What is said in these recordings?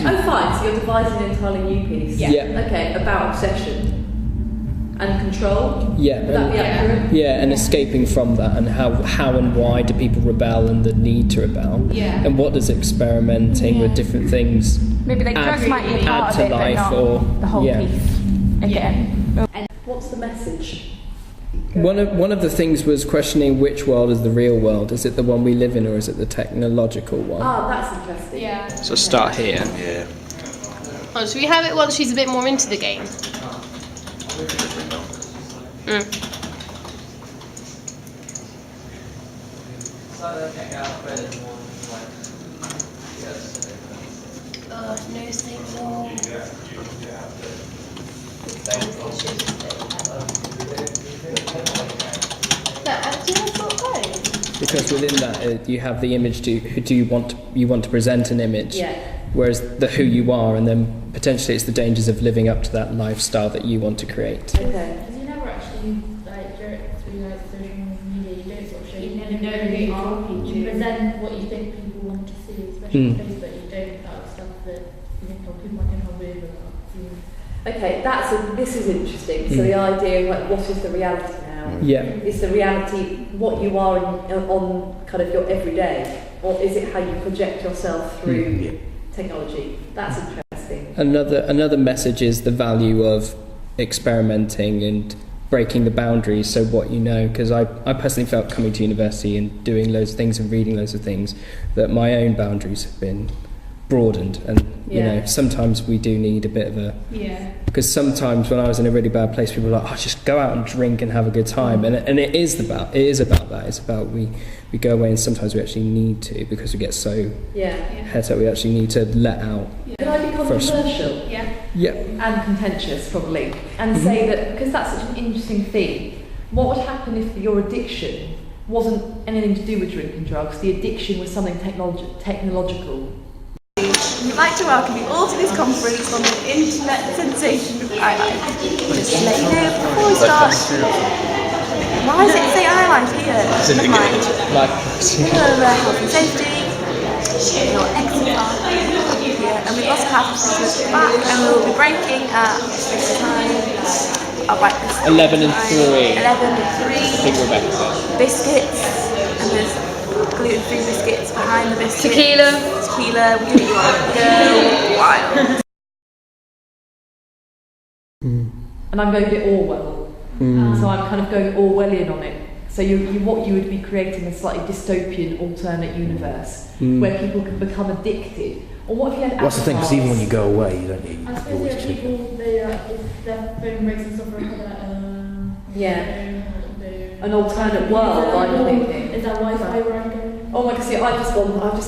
Oh, fine. So you're devising an entirely new piece. Yeah. Okay, about obsession and control. Yeah. Would that be accurate? Yeah, and escaping from that, and how and why do people rebel, and the need to rebel, and what does experimenting with different things maybe like drugs might be a part add to of it, life, but not or the whole piece again. And what's the message? One of the things was questioning which world is the real world. Is it the one we live in, or is it the technological one? Ah, that's interesting. Yeah. So start here. Yeah. Oh, so we have it once she's a bit more into the game. Oh, no signal. Because within that, you have the image. Do you want to present an image? Yeah. Whereas the who you are, and then potentially it's the dangers of living up to that lifestyle that you want to create. Okay. Because you never actually, like, through like social media, you don't sort of show, you never know who you are. You present what you think people want to see, especially on Facebook. You don't put up stuff that you think people can help with. Okay, this is interesting. So the idea of like, what is the reality now? Yeah. Is the reality what you are on kind of your everyday, or is it how you project yourself through technology? That's interesting. Another message is the value of experimenting and breaking the boundaries. So what you know, because I personally felt coming to university and doing loads of things and reading loads of things that my own boundaries have been broadened, and you know, sometimes we do need a bit of a because sometimes when I was in a really bad place, people were like, oh, just go out and drink and have a good time, and it is about that. It's about we go away, and sometimes we actually need to, because we get so head up, we actually need to let out. Can I be controversial? Yeah. And contentious, probably, and say that because that's such an interesting theme. What would happen if your addiction wasn't anything to do with drinking drugs? The addiction was something technological. We'd like to welcome you all to this conference on the internet sensation of highlight. Just to let you know before we start. Why does it say highlight here? Never mind. Health and safety, your exit path here, and we also have to back, and we'll be breaking at this time. I'll write this. 11 and 3. 11 and 3. I think Rebecca said. Biscuits, and there's gluten-free biscuits behind the biscuits. Tequila, we do go wild. And I'm going a bit Orwell, so I'm kind of going Orwellian on it. So what you would be creating a slightly dystopian alternate universe where people can become addicted. Or what if you had What's the thing? Because even when you go away, you don't need. I suppose there are people, if their phone breaks and stuff, or an alternate world. I'm thinking. Is that Wi-Fi where I'm going? Oh my God! See, I've just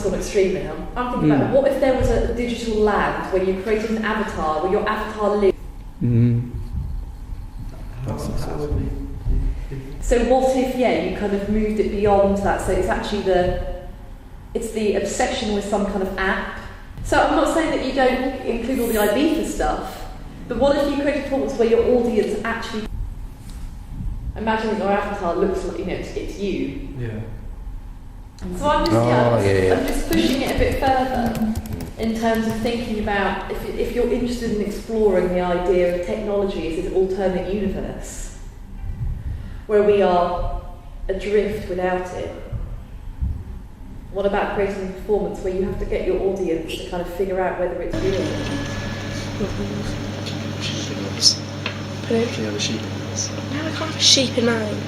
gone extreme now. I'm thinking about what if there was a digital land where you created an avatar, where your avatar lived. So what if you kind of moved it beyond that? So it's actually the obsession with some kind of app. So I'm not saying that you don't include all the Ibiza stuff, but what if you create a performance where your audience actually imagine that your avatar looks like it's you. Yeah. So I'm I'm just pushing it a bit further in terms of thinking about if you're interested in exploring the idea of technology as this alternate universe where we are adrift without it. What about creating a performance where you have to get your audience to kind of figure out whether it's real? Do you have a sheep in this? No, I can't have a sheep in mine.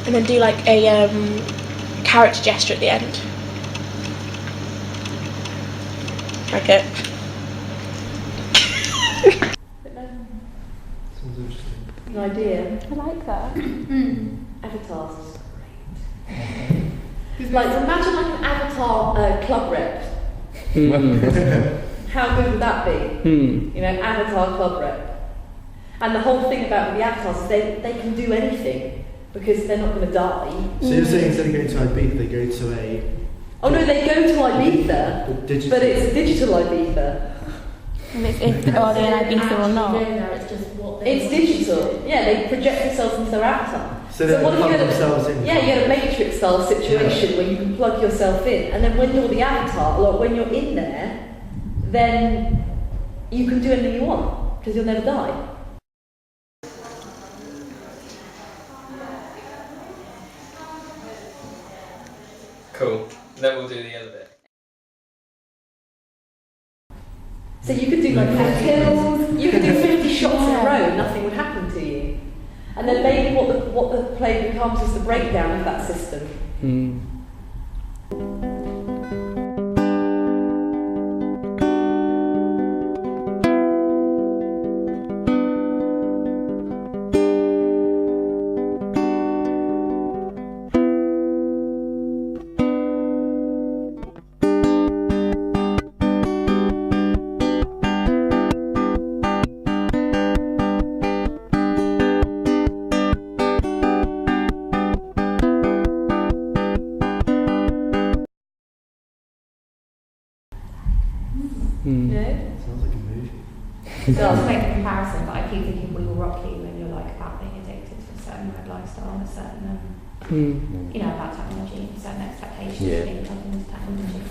And then do like a character gesture at the end. Like it. An idea. I like that. Avatars is great. Like imagine like an avatar club rep. How good would that be? You know, avatar club rep. And the whole thing about the avatars is they can do anything because they're not going to die. So you're saying instead of going to Ibiza, they go to a... Oh no, they go to Ibiza, but it's a digital Ibiza. And are they an Ibiza or not? It's just what It's digital. Yeah, they project themselves into their avatar. So they what if plug you had themselves in. Yeah, you had a Matrix style situation where you can plug yourself in, and then when you're the avatar, like when you're in there, then you can do anything you want because you'll never die. Cool. Then we'll do the other bit. So you could do like 50 kills, you could do 50 shots in a row, nothing would happen to you. And then maybe what the play becomes is the breakdown of that system. Sounds like a movie. Not to make a comparison, but I keep thinking We Will Rock You when you're like about being addicted to a certain red lifestyle and a certain, you know, about technology and certain expectations of being plugged into technology.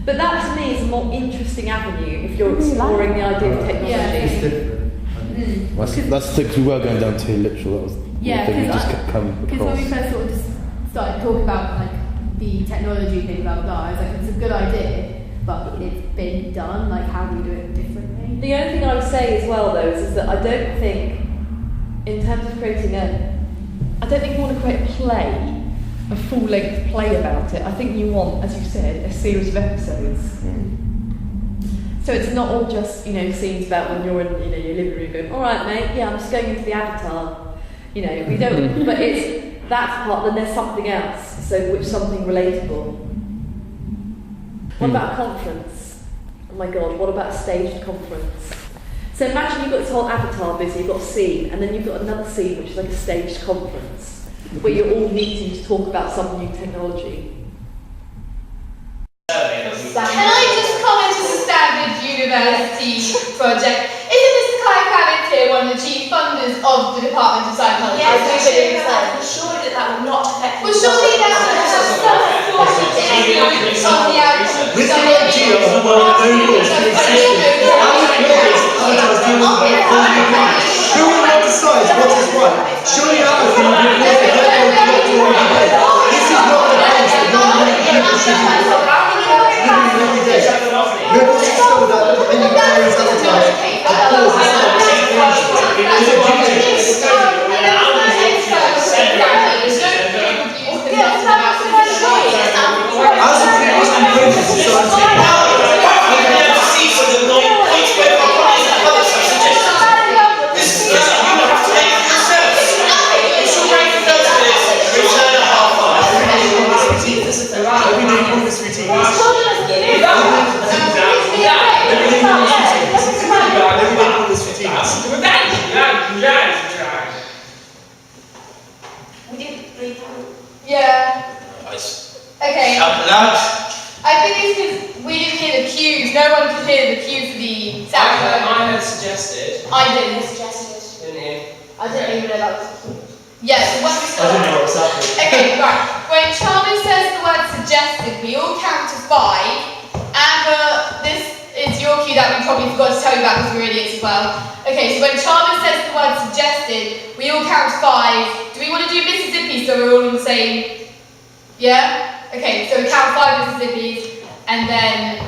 But that to me is a more interesting avenue if you're exploring the idea of technology. It's different. That's because we were going down too literal. That was the thing we just kept coming Because when we across. first sort of just started talking about like the technology thing, blah blah blah, I was like, it's a good idea, but it's been done. Like, how do we do it differently? The only thing I would say as well though is that I don't think, in terms of creating I don't think you want to create a play, a full-length play about it. I think you want, as you said, a series of episodes. So it's not all just, scenes about when you're in, your living room going, all right, mate, yeah, I'm just going into the avatar. We don't, but that's part, then there's something else, so something relatable. What about a conference? Oh my God, what about a staged conference? So imagine you've got this whole avatar busy, you've got a scene, and then you've got another scene which is like a staged conference, where you're all meeting to talk about some new technology. Can I just comment as a standard university project? Isn't Mr. Clive Cravett here one of the chief funders of the Department of Psychology? Yes, I do believe that. Surely that would not affect. Well, surely that would have some influence on the outcome. With the idea of the world only as an existence, how many years avatars deal with that full universe? Who will now decide what is right? Surely that would be the This is not the case that non-human people should be living every day. We're not discovered that any various avatars are caused Is it as a previously proven society, Okay. I think it's because we didn't hear the cues. No one could hear the cue for the sound. I had suggested. I didn't. Didn't you? I didn't even know that was a cue. Yeah, so when we I didn't know what was happening. Okay, right. When Charlie says the word suggested, we all count to 5. Amber, this is your cue that we probably forgot to tell you about because we're idiots as well. Okay, so when Charlie says the word suggested, we all count to 5. Do we want to do Mississippi so we're all on the same? Yeah? Okay, so we count 5 Mississippis, and then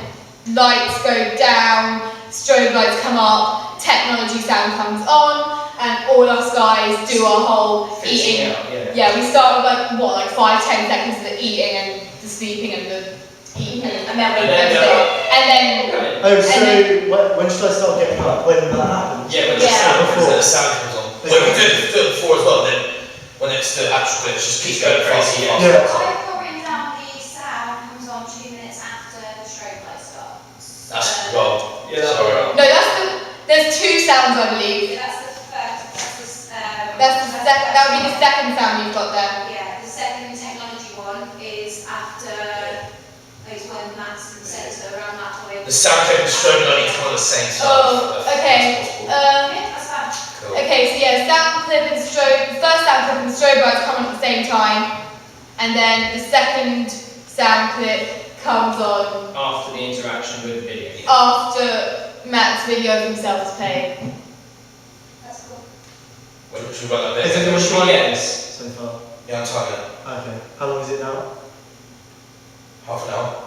lights go down, strobe lights come up, technology sound comes on, and all us guys do our whole eating. Yeah, we start with like 5-10 seconds of the eating and the sleeping and the eating, and then we Oh, so when should I start getting up? When that happens? Yeah, when the sound comes on. Well, we did it before as well, then when it's the actual bit, it just keeps going crazy. Yeah. I've got written down the sound comes on 2 minutes after the strobe light starts. That's wrong. Yeah, sorry. No, there's 2 sounds I believe. That's the first, That would be the second sound you've got there. yeah, the second technology one is after, is when Matt's and sensor around that point. The sound check and strobe light each one of the same time. Oh, okay. Yeah, that's fine. Cool. Okay, so yeah, sound clip and strobe. The first sound clip and strobe lights come on at the same time, and then the second sound clip comes on after the interaction with the video. after Matt's video of himself is played. That's cool. Should we write that bit? Is it going to be Yes. so far? Yeah, I'm tired. Okay. How long is it now? Half an hour.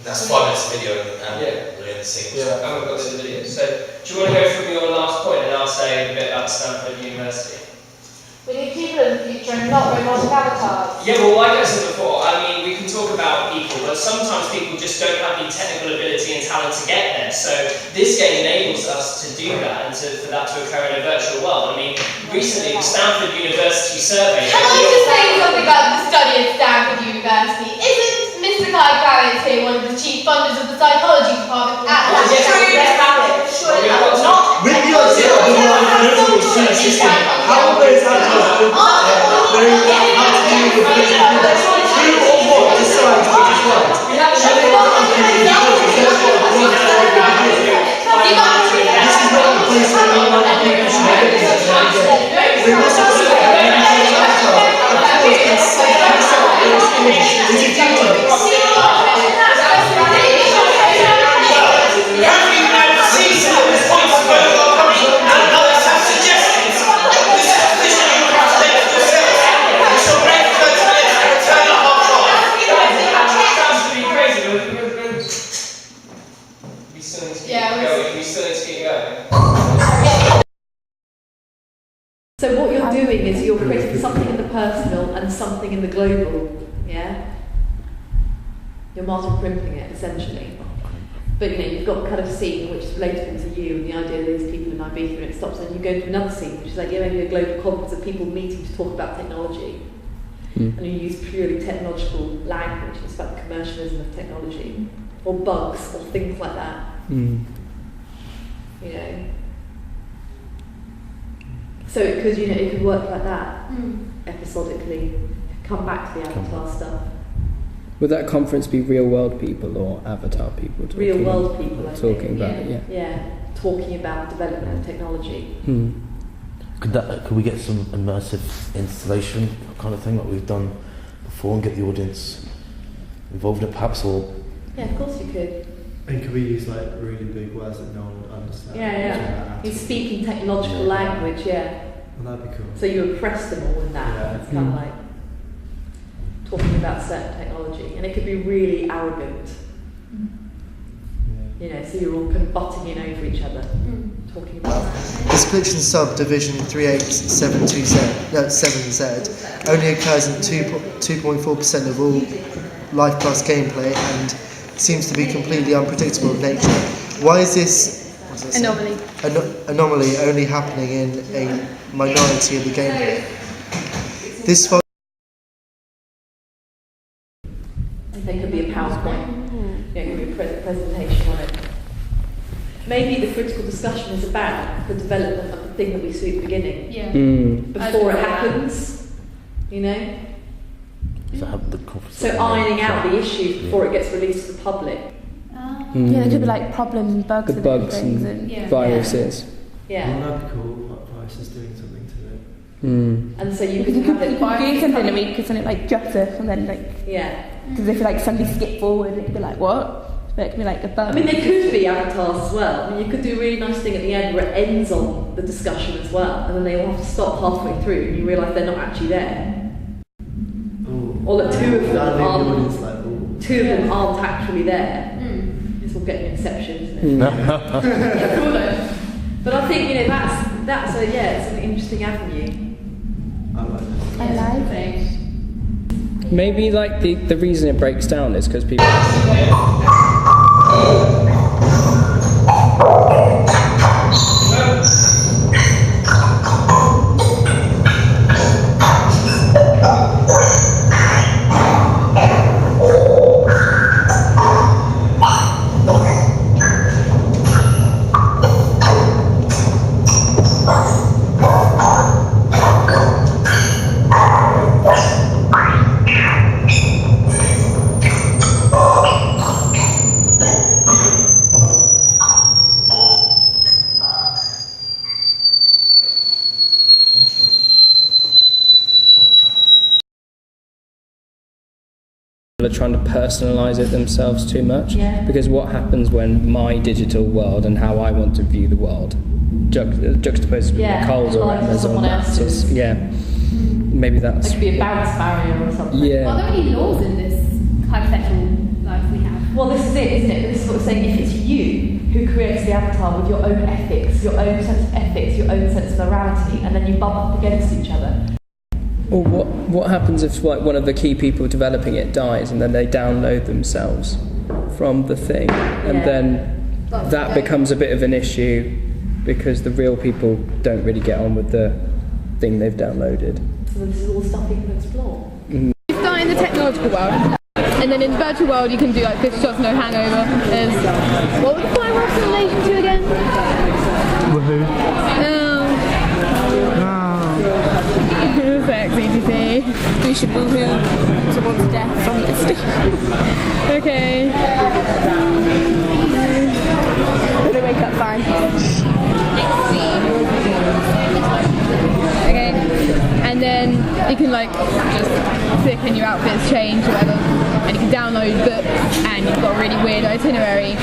That's 5 minutes of video and we're in the scene. Yeah. And we've got the video. So, do you want to go through your last point and I'll say a bit about Stanford University? We need people in the future and not robotic avatars. Yeah, well, like I said before, I mean, we can talk about people, but sometimes people just don't have the technical ability and talent to get there. So this game enables us to do that and for that to occur in a virtual world. I mean, recently the Stanford University survey. Can I just say something about the study at Stanford University? Isn't Mr. Kai Kravitz here one of the chief funders of the psychology department at Stanford? With the idea of the rehearsal system, how will those avatars open up knowing how to deal with visual cues? Who or what decides which is right? Shall they allow people to do this? Therefore, one side of the video. This is not the place where we want to think we should get this again. We must accept that we can change avatar. Of course, accept their experience. Is it futile? So what you're doing is you're creating something in the personal and something in the global, yeah? You're Martin Crimping it, essentially. But you know, you've got kind of scene which is relatable to you, and the idea that there's people in Ibiza and it stops, and you go to another scene which is like maybe a global conference of people meeting to talk about technology. And you use purely technological language, it's about the commercialism of technology, or bugs, or things like that. You know. So it could, you know, it could work like that, episodically, come back to the avatar stuff. Would that conference be real world people or avatar people? Real world people, I think. Talking about it, yeah. Yeah, talking about development of technology. Could we get some immersive installation kind of thing like we've done before and get the audience involved in it perhaps, or? Yeah, of course you could. And could we use like really big words that no one would understand? Yeah. You're speaking technological language, yeah. Well, that'd be cool. So you impress them all with that. Yeah. It's kind of like talking about certain technology, and it could be really arrogant. You know, so you're all kind of butting in over each other, talking about. The split and sub division 3872Z only occurs in 2.4% of all Life Plus gameplay and seems to be completely unpredictable in nature. Why is this anomaly only happening in a minority of the gameplay? This There could be a PowerPoint, there could be a presentation on it. Maybe the critical discussion is about the development of the thing that we see at the beginning. Before it happens, you know? So ironing out the issues before it gets released to the public. Yeah, there could be like problem bugs The bugs things and viruses. Yeah. Well, that'd be cool. Viruses doing something to it. And so you could have it. You could do something and we could send it like just and then like because if like somebody skip forward, it could be like what? But it could be like a bug. I mean, there could be avatars as well. I mean, you could do a really nice thing at the end where it ends on the discussion as well, and then they all have to stop halfway through, and you realise they're not actually there. Or that two of them aren't actually there. It's all getting inception, isn't it? But I think, you know, that's it's an interesting avenue. I like it. Maybe like the reason it breaks down is because people. are trying to personalise it themselves too much. Yeah. Because what happens when my digital world and how I want to view the world juxtaposed with Nicole's or Emma's or Max's. Yeah. Maybe that's... It could be a bounce barrier or something. Yeah. Are there any laws in this hypothetical life we have? Well, this is it, isn't it? This is what we're saying. If it's you who creates the avatar with your own ethics, your own sense of ethics, your own sense of morality, and then you bump up against each other. Or what happens if like one of the key people developing it dies and then they download themselves from the thing, and then that becomes a bit of an issue because the real people don't really get on with the thing they've downloaded. So this is all stuff you can explore. You start in the technological world, and then in the virtual world you can do like 50 shots, no hangover. There's, what was the fireworks in relation to again? Woohoo. Sexy to see. We should woohoo someone's death from this. Okay. They wake up fine. Okay. And then you can like just click and your outfits change or whatever, and you can download books, and you've got a really weird itinerary,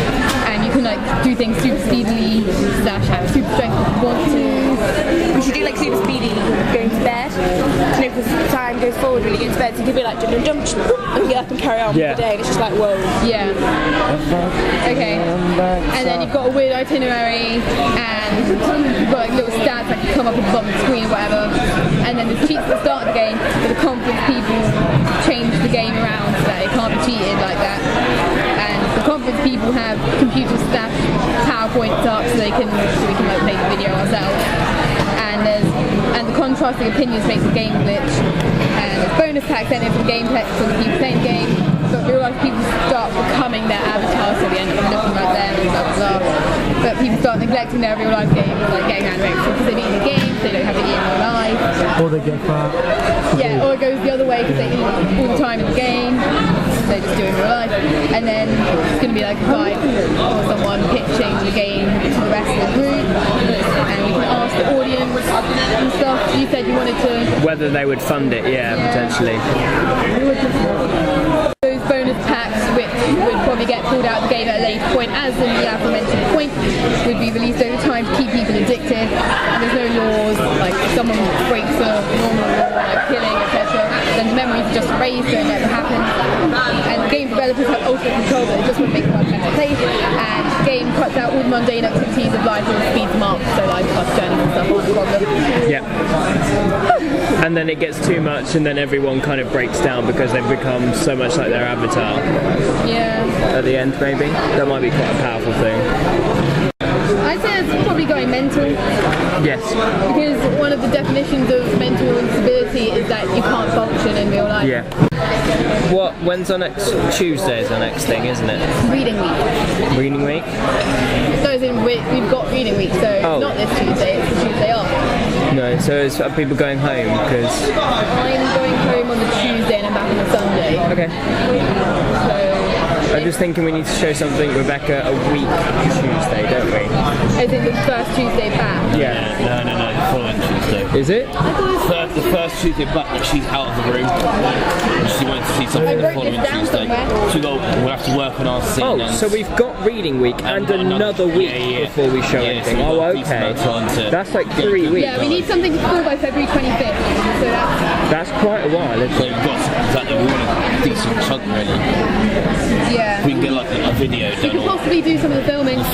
and you can like do things super speedily / have super strength if you want to. We should do like super speedy going to bed. You know, because time goes forward when you get to bed, so you can be like jump, jump, jump, and get up and carry on with the day. And it's just like whoa. Yeah. Okay. And then you've got a weird itinerary, and you've got like little stats that can come up at the bottom of the screen or whatever. And then there's cheats at the start of the game, but the conference people change the game around so that it can't be cheated like that. And the conference people have computer staff PowerPoints up so we can like make the video ourselves. And the contrasting opinions makes the game glitch. And there's bonus packs in it for the game text for the people playing the game. But real life people start becoming their avatars, so they end up looking like them and blah blah blah. But people start neglecting their real life games, like getting anorexia because they eat in the game, so they don't have any in real life. Or they get fat. Yeah, or it goes the other way because they eat all the time in the game. They just do it in real life. And then it's going to be like a guide or someone pitching the game to the rest of the group. And we can ask the audience and stuff. You said you wanted to... Whether they would fund it, potentially. Those bonus packs, which would probably get pulled out of the game at a later point, as in the aforementioned point, would be released over time to keep people addicted. And there's no laws, like if someone breaks a normal law, like killing, etc., then the memories are just erased, so it never happens. And the game developers have ultimate control, but it just would make the world a better place. And the game cuts out all the mundane activities of life and speeds them up, so like bus journeys and stuff aren't a problem. Yeah. And then it gets too much, and then everyone kind of breaks down because they've become so much like their avatar. Yeah. At the end, maybe that might be quite a powerful thing. I'd say it's probably going mental. Yes. Because one of the definitions of mental instability is that you can't function in real life. Yeah. When's our next Tuesday? Is our next thing, isn't it? Reading week. Reading week. So as in we've got reading week, so it's not this Tuesday, it's the Tuesday after. No, so it's people going home because I'm going home on the Tuesday and I'm back on the Sunday. Okay. I'm just thinking we need to show something, Rebecca, a week Tuesday, don't we? As in the first Tuesday back? Yeah. No, the following Tuesday. Is it? The first Tuesday back, but she's out of the room. She wanted to see something the following Tuesday. So we'll have to work on our scene. Oh, so we've got reading week and another week before we show anything. So okay. That's like 3 weeks. Yeah, we need something to score by February 25th. So that's quite a while, isn't it? So we've got exactly we want a decent chunk really. Yeah. We can get like a video done. We could possibly do some of the filming. And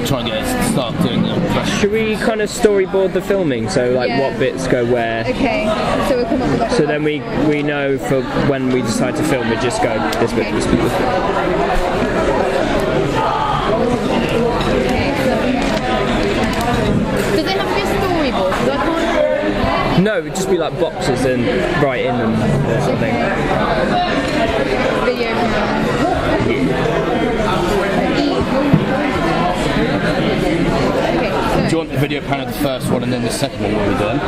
try and start doing it. Should we kind of storyboard the filming? So like what bits go where? Okay. So we'll come up with So then we know for when we decide to film, we just go this bit, this bit, this bit. Does it have to be a storyboard? Because I can't... No, it'd just be like boxes and write in them or something. Video Do you want the video pan of the first one and then the second one when we're done?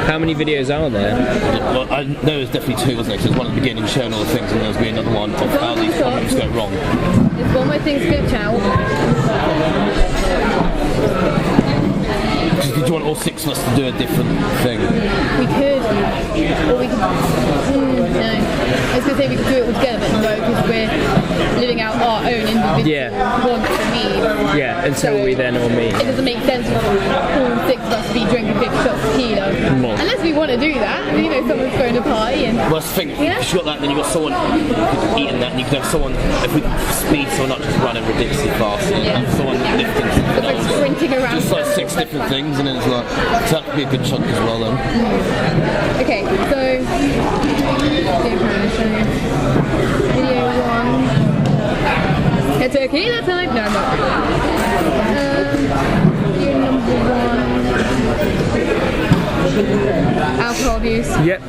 How many videos are there? Well, I know there's definitely 2, wasn't there? Because there's one at the beginning showing all the things, and there's going to be another one of how these problems go wrong. There's one more thing to glitch out. You can did you want all 6 of us to do a different thing? We could, or we could. No, I was going to say we could do it all together, but no, because we're living out our own individual wants and needs. Yeah, until we then all meet. It doesn't make sense for all 6 of us to be drinking 50 shots of tequila. Unless we want to do that, you know, someone's throwing a party and... Well, that's the thing, if you've got that, then you've got someone eating that, and you can have someone, if we speed someone not just running ridiculously fast, and have someone lifting something else. Sprinting around. Just like 6 different things, and then it's like, so that could be a good chunk as well then. Okay, so... Video 1. It's tequila time! No, I'm not. Video number 1. Alcohol abuse. Yep.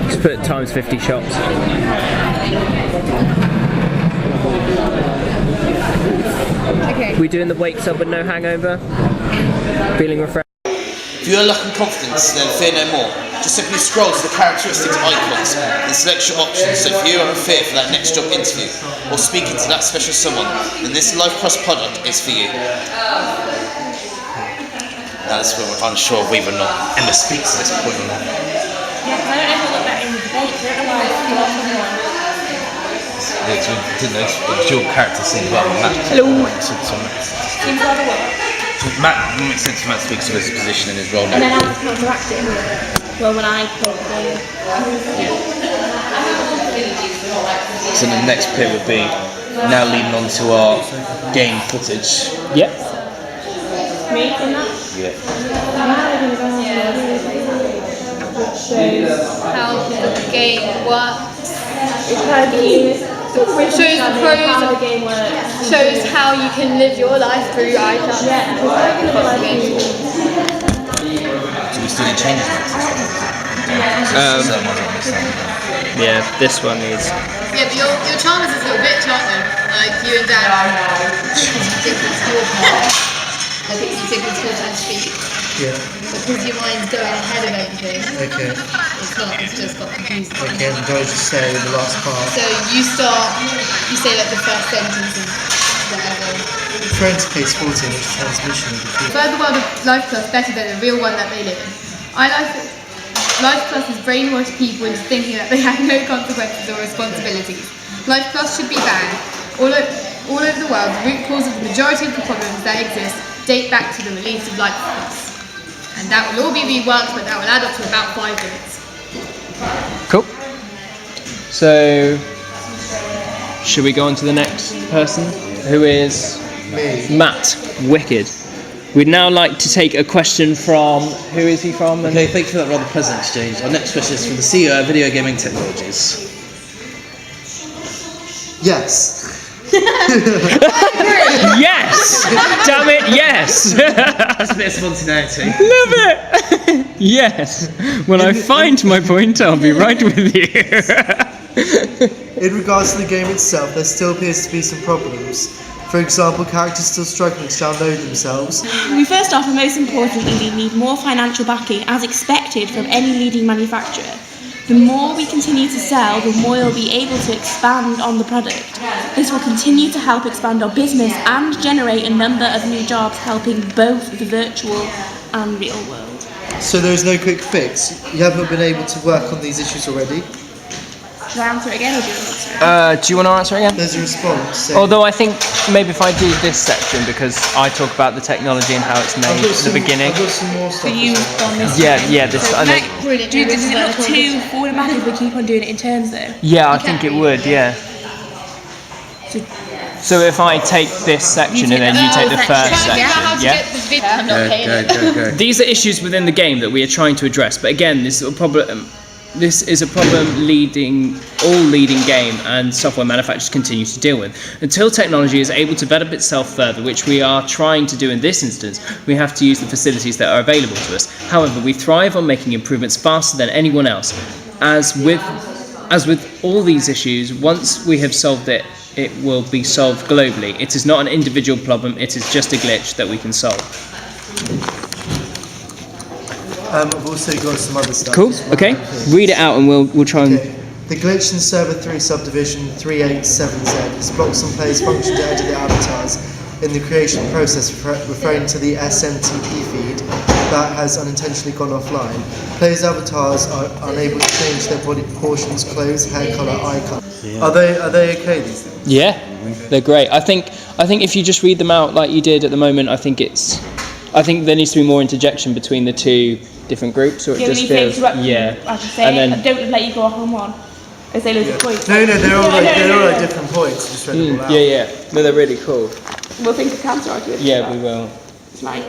Just put times 50 shots. Okay. We doing the wakes up with no hangover? Feeling refreshed? If you are lacking confidence, then fear no more. Just simply scroll to the characteristics icons and select your options. So if you are in fear for that next job interview or speaking to that special someone, then this Life Plus product is for you. Now this is where we're unsure of whether or not Emma speaks at this point or not. Yeah, I don't ever look back in the debate. I don't know why I forgot someone. Yeah, so we didn't know, it's your character scene as well. Hello. Matt makes sense for Matt to speak to his position and his role now. And then I'll just counteract it. Well, when I play the game. So the next bit would be now leading on to our game footage. Yep. Me in that? Yeah. Which shows How the game works. it's kind of Shows the pros, how the game works. shows how you can live your life through iChat. Yeah, because I can live my life. So we still need changes Yeah, this one is. Yeah, but your charm is a little bitch, aren't they? Like you and Dad. Particularly your part. I think you think it's good to speak. Yeah. Because your mind's going ahead of everything. Okay. It's not, it's just got confused. Okay, and do I just say the last part? So you say like the first sentence and whatever. Friends case 14 is transmission of the people. Further world of Life Plus better than the real one that they live in. Life Plus has brainwashed people into thinking that they have no consequences or responsibilities. Life Plus should be banned. All over the world, the root cause of the majority of the problems that exist date back to the release of Life Plus. And that will all be reworked, but that will add up to about 5 minutes. Cool. So, should we go on to the next person? Who is Me. Matt. Wicked. We'd now like to take a question from. Who is he from? Okay, thank you for that rather pleasant exchange. Our next question is from the CEO of Video Gaming Technologies. Yes. Yes! Damn it, yes! That's a bit of spontaneity. Love it! Yes. When I find my point, I'll be right with you. In regards to the game itself, there still appears to be some problems. For example, characters still struggling to download themselves. We first off, and most importantly, we need more financial backing, as expected from any leading manufacturer. The more we continue to sell, the more we'll be able to expand on the product. This will continue to help expand our business and generate a number of new jobs, helping both the virtual and real world. So there is no quick fix. You haven't been able to work on these issues already. Should I answer it again, or do you want to answer it? Do you want to answer again? There's a response. saying- Although I think maybe if I do this section, because I talk about the technology and how it's made I've got at some, the beginning. I've got some more stuff. you as well. on this? Yeah, this. I think. Brilliant. Does it look too forward and back if we keep on doing it in turns, though? Yeah, I think it would. Yeah. So if I take this section and then you take the first section, yeah. I'm not paying Go. These are issues within the game that we are trying to address. But again, this is a problem. This is a problem all leading game and software manufacturers continue to deal with. Until technology is able to develop itself further, which we are trying to do in this instance, we have to use the facilities that are available to us. However, we thrive on making improvements faster than anyone else. As with all these issues, once we have solved it, it will be solved globally. It is not an individual problem, it is just a glitch that we can solve. I've also got some other stuff. Cool, as well. okay. Read it out and we'll try and... Okay. The glitch in server 3 subdivision 387Z has blocked some players' function to edit their avatars. in the creation process, referring to the SMTP feed that has unintentionally gone offline. Players' avatars are unable to change their body proportions, clothes, hair colour, eye colour. Yeah. Are they okay, these things? Yeah, they're great. I think if you just read them out like you did at the moment, I think there needs to be more interjection between the two different groups, or it just feels I can say and then I don't let you go off on one. I say loads of points. No, they're all like different points. Just read them all out. yeah. No, they're really cool. We'll think of counter arguments. Yeah, we will. Tonight.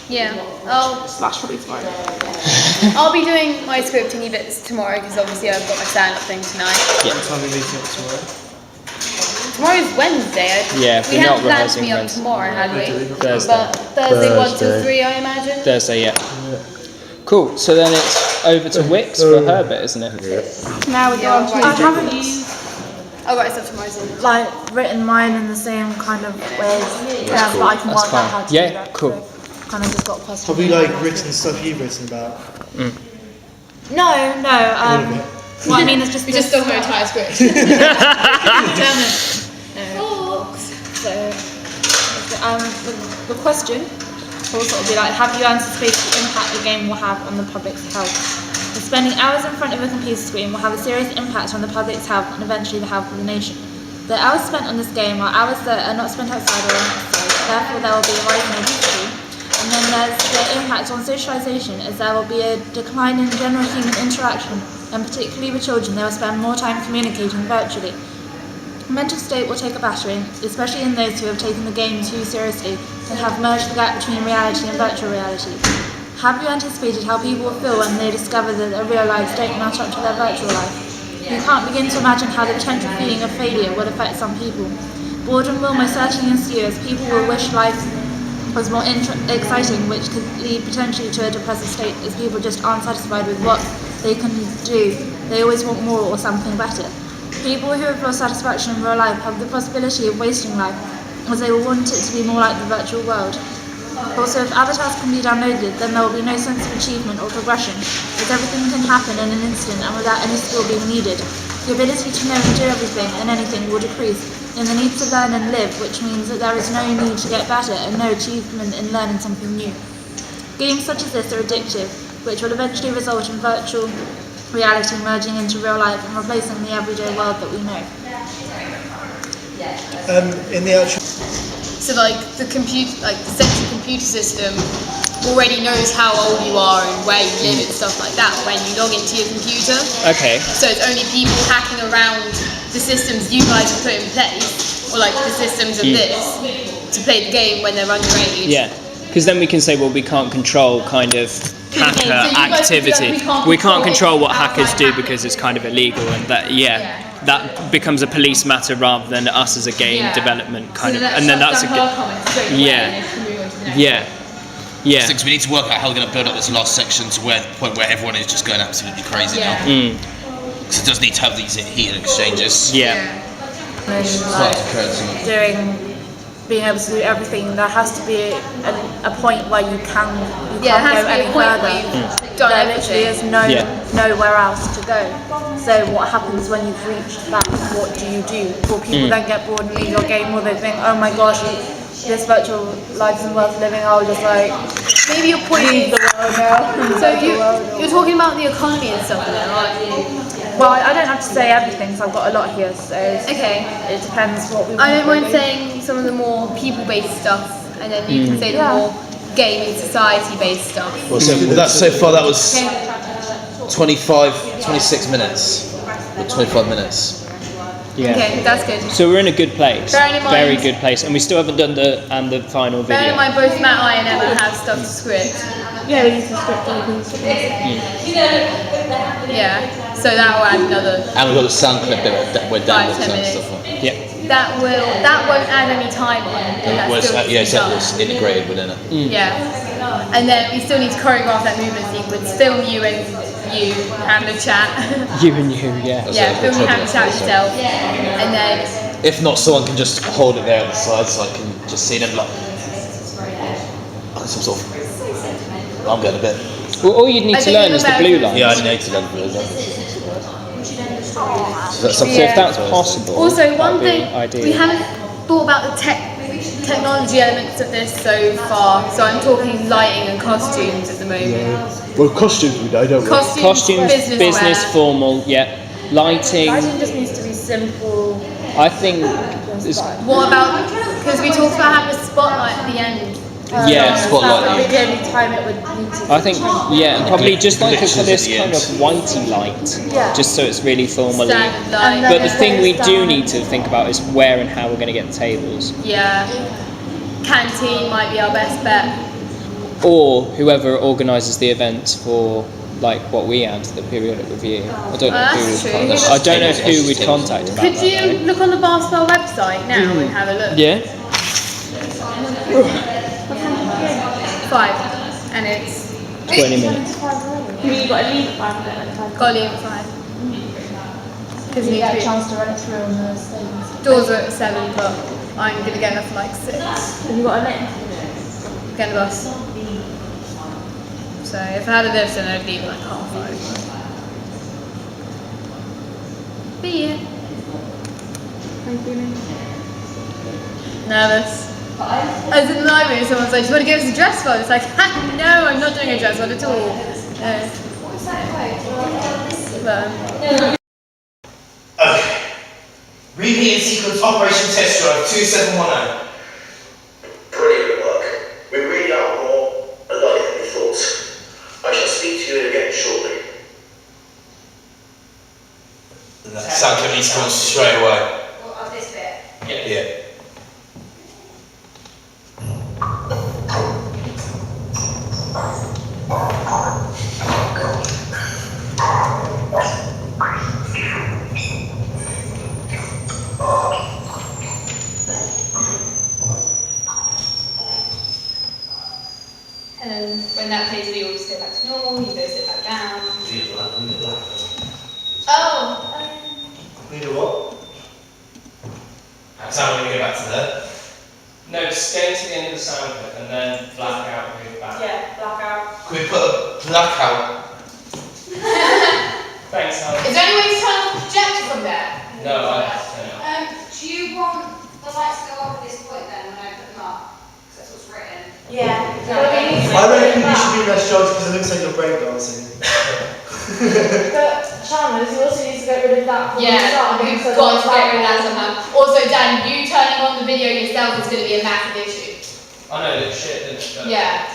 Yeah. Oh, Slash probably tomorrow. I'll be doing my scripting bits tomorrow because obviously I've got my stand-up thing tonight. Yeah. What time are we meeting up tomorrow? Tomorrow's Wednesday. Yeah, we we're not hadn't planned to rehearsing meet up Wednesday. tomorrow, had we? Thursday. But Thursday 1 till 3, I imagine. Thursday, yeah. Cool. So then it's over to Wix for her bit, isn't it? Now we go on to I haven't I'll write stuff tomorrow. So. like written mine in the same kind of ways, yeah, but I can work out how to do that. Cool. So kind of just got questions. Have we like written stuff you've written about? No. What I mean is just We just still have an entire script. Damn it. So the question will sort of be like, have you anticipated the impact the game will have on the public's health? The spending hours in front of a computer screen will have a serious impact on the public's health and eventually the health of the nation. The hours spent on this game are hours that are not spent outside or inside, therefore there will be a rise in obesity. And then there's the impact on socialisation, as there will be a decline in general human interaction, and particularly with children, they will spend more time communicating virtually. Mental state will take a battering, especially in those who have taken the game too seriously and have merged the gap between reality and virtual reality. Have you anticipated how people will feel when they discover that their real lives don't match up to their virtual life? You can't begin to imagine how the potential feeling of failure would affect some people. Boredom will most certainly ensue, as people will wish life was more exciting, which could lead potentially to a depressive state, as people just aren't satisfied with what they can do. They always want more or something better. People who have lost satisfaction in real life have the possibility of wasting life, as they will want it to be more like the virtual world. Also, if avatars can be downloaded, then there will be no sense of achievement or progression, as everything can happen in an instant and without any skill being needed. The ability to know and do everything and anything will decrease, and the need to learn and live, which means that there is no need to get better and no achievement in learning something new. Games such as this are addictive, which will eventually result in virtual reality merging into real life and replacing the everyday world that we know. In the actual. So like the central computer system already knows how old you are and where you live and stuff like that when you log into your computer. Okay. So it's only people hacking around the systems you guys have put in place, or like the systems of this, to play the game when they're underage. Yeah. Because then we can say, well, we can't control kind of hacker activity. We can't control what hackers do because it's kind of illegal, and that becomes a police matter rather than us as a game development kind of. And then that's a good. Yeah. So we need to work out how we're going to build up this last section to the point where everyone is just going absolutely crazy now. Because it does need to have these heated exchanges. Being able to do everything, there has to be a point where you can't go any further. There literally is nowhere else to go. So what happens when you've reached that? What do you do? Will people then get bored and leave your game, or they think, oh my gosh, this virtual life isn't worth living? I'll just like maybe your point leave the world now. So you're talking about the economy and stuff like that, right? Well, I don't have to say everything, so I've got a lot here, so okay. It depends what we want. I don't mind saying some of the more people-based stuff, and then you can say the more gaming society-based stuff. Well, so far that was 26 minutes, or 25 minutes. Yeah. Okay, that's good. So we're in a good place. Bearing in mind, very good place, and we still haven't done the final video. Bearing in mind, both Matt, I, and Emma have stuff to script. Yeah, we need to script everything. Yeah, so that will add another. And we've got the sound clip that we're down with and stuff like that. Yeah. That won't add any time on. It's integrated within it. Yeah, and then we still need to choreograph that movement sequence. Film you and you having a chat. You and you, yeah. Film you having a chat yourself, and then. If not, someone can just hold it there at the side, so I can just see them like some sort of. I'm getting a bit. Well, all you'd need to learn is the blue line. Yeah, I need to learn the blue line. So if that's possible. Also, one thing we haven't thought about the technology elements of this so far. So I'm talking lighting and costumes at the moment. Well, costumes we know, don't we? Costumes, business wear. formal, yeah. Lighting. Lighting just needs to be simple. I think. What about, because we talked about having a spotlight at the end. Yeah, That would be the only time it would need to. I think, yeah, probably just like this kind end. of whitey light, Yeah. just so it's really formally. Standard light. But the thing we do need to think about is where and how we're going to get the tables. Yeah. Canteen might be our best bet. Or whoever organises the events for like what we add to the periodic review. I don't know That's who true. we'd contact. I don't know who we'd contact about Could that, you look on the Barspell website now and have a look? Yeah. 5. And it's 20 minutes. You've got to leave at 5 minutes. got to leave at 5. Because you need get to a be. chance to run it through on the stage. Doors are at 7, but I'm going to get enough for like 6. Have you got a link? Get the bus. So if I had a lift, then I'd leave at like 5:30. But yeah. Nervous. As in the library, someone's like, do you want to give us a dress fund? It's like, no, I'm not doing a dress fund at all. Okay. Repeat and sequence Operation Test Drive 2710. Brilliant work. We really are more alike than we thought. I shall speak to you again shortly. Sound can be sequence straight away. What, of this bit? Yeah. And then when that plays, we all just go back to normal, you go sit back down. Oh! Need a what? Sound when we go back to there. No, stay to the end of the sound bit and then black out and move back. Yeah, blackout. Could we put a blackout? Thanks, Helen. Is there any way to turn off the projector from there? No, I have to turn it off. Do you want the lights to go off at this point then when I put them up? Because that's what's written. Yeah. I reckon you should be less judged because it looks like you're breakdancing. But Chalmers, you also need to get rid of that. Yeah, we've got to get rid of that somehow. Also, Dan, you turning on the video yourself is going to be a massive issue. I know, it's shit, isn't it? Yeah.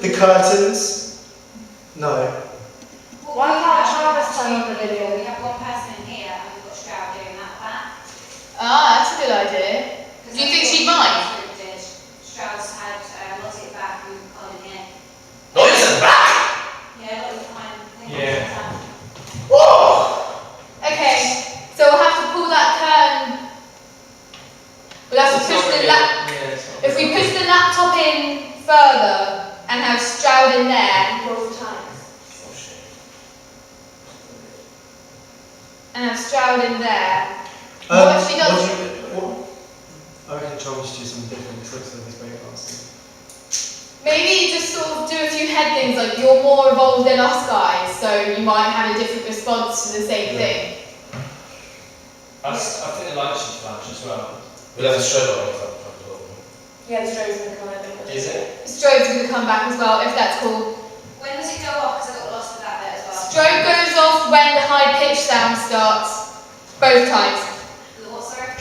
The curtains? No. Why can't Chalmers turn on the video? We have one person in here and we've got Stroud doing that back. Ah, that's a good idea. Do you think she might? Stroud's had Lottie at the back and Colin here. Noise at the back! Yeah, Lottie's behind. Yeah. Whoa! Okay, so we'll have to pull that curtain. We'll have to push the if we push the laptop in further and have Stroud in there. And have Stroud in there. What if she does? I reckon Charles should do some different tricks with his breakdancing. Maybe just sort of do a few head things, like you're more evolved than us guys, so you might have a different response to the same thing. I think the light should flash as well. We'll have a strobe on. Yeah, the strobe's going to come over. Is it? Strobe's going to come back as well, if that's cool. When does it go off? Because I got lost with that bit as well. Strobe goes off when the high pitch sound starts. Both times. The what, sorry?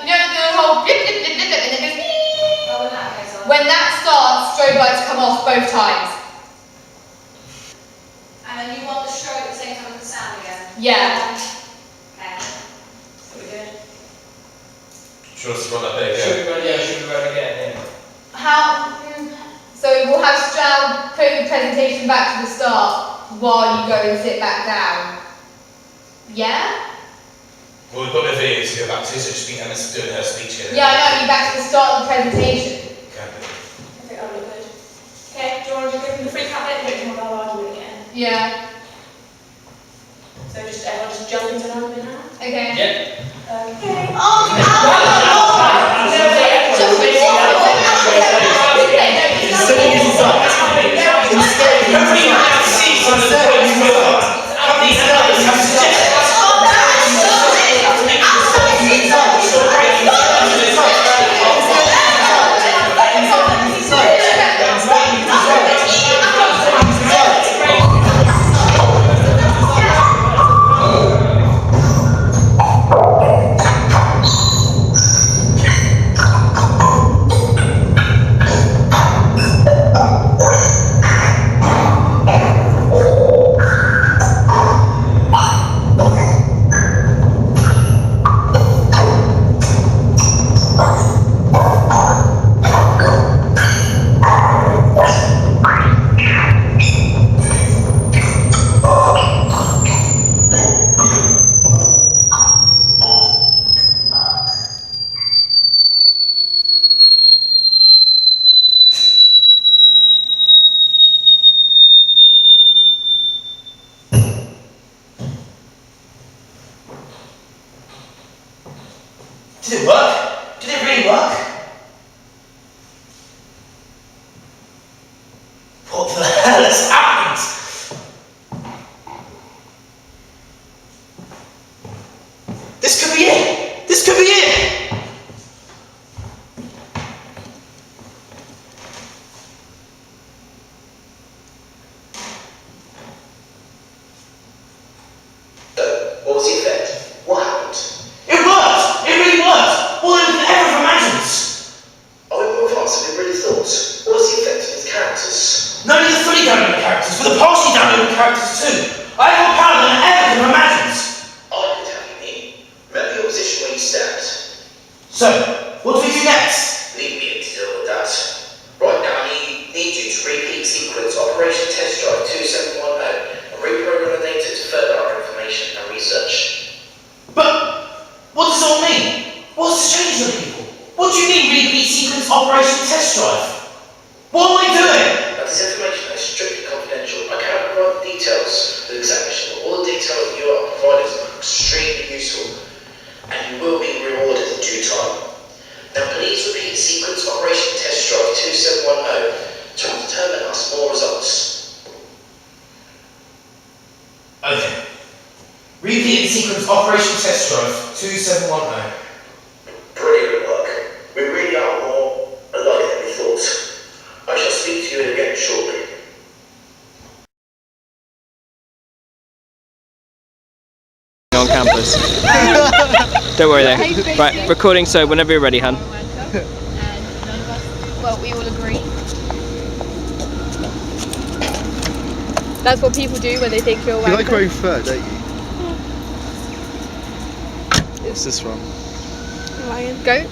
You know the whole blip blip blip blip blip and it goes beep. Oh, when that goes on. When that starts, strobe lights come off both times. And then you want the strobe at the same time as the sound again? Yeah. Okay. Pretty good. Should we run that bit again? Should we run again? Yeah. So we'll have Stroud put the presentation back to the start while you go and sit back down. Yeah? Well, we've got the video to go back to, so just be Emma's doing her speech here. Yeah, I know, you back to the start of the presentation. Okay. I think that'll look good. Okay, do you want to give them the free cabinet and make them argument again? Yeah. So just everyone just jump into an argument now? Okay. Yeah. Okay. thought? What was the effect on his characters? Not only the fully downloaded characters, but the partially downloaded characters too. I have more power than I ever could have imagined. I could have you mean. Remember your position where you stand. So, what do we do next? Leave me to deal with that. Right now, I need you to repeat sequence Operation Test Drive 2710 and reprogram the data to further our information and research. But, what does it all mean? What's the change for people? What do you mean repeat sequence Operation Test Drive? What am I doing? Now, this information is strictly confidential. I cannot provide the details of the exact mission, but all the details that you are providing are extremely useful, and you will be rewarded in due time. Now, please repeat sequence Operation Test Drive 2710 to determine us more results. Okay. Repeat sequence Operation Test Drive 2710. Brilliant work. We really are more alike than we thought. I shall speak to you again shortly. On campus. Don't worry though. Right, recording, so whenever you're ready, hun. Well, we all agree. That's what people do when they think you're You like growing fur, don't you? What's this from? Lion. Goat.